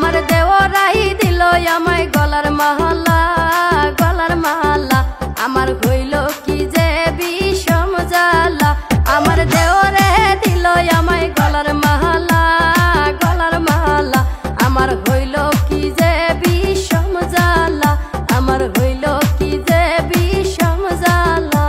আমার দেওরাই দিল আমায় গলার মালা গলার মালা আমার হইল কি যে বিষম জ্বালা আমার দেওরে দিল আমায় গলার মালা গলার মালা আমার হইল কি যে বিষম জ্বালা আমার হইল কি যে বিষম জ্বালা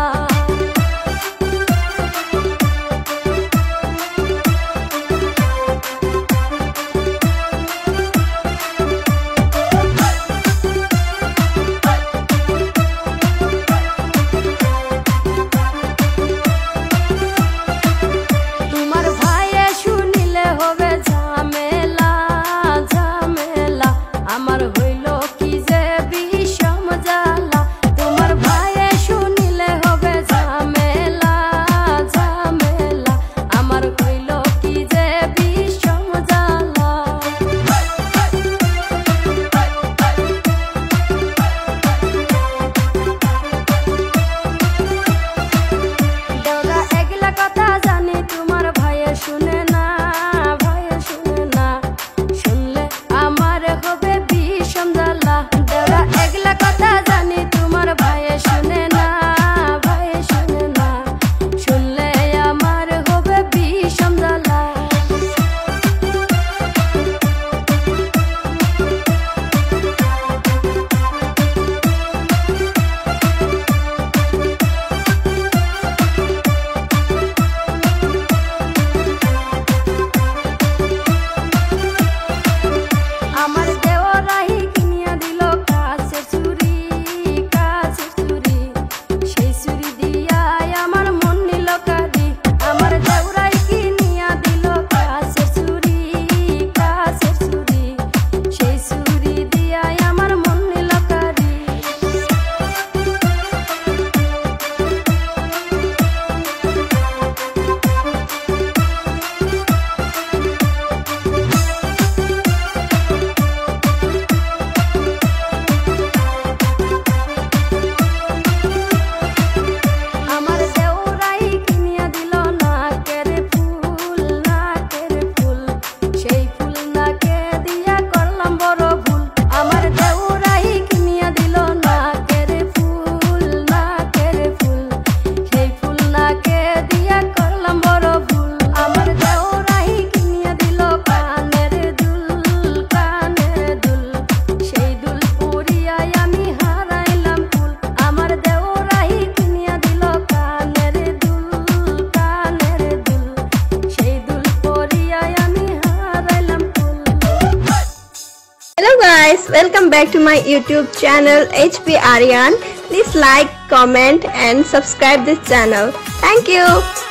Welcome back to my YouTube channel HP Aryan. Please like, comment and subscribe this channel. Thank you.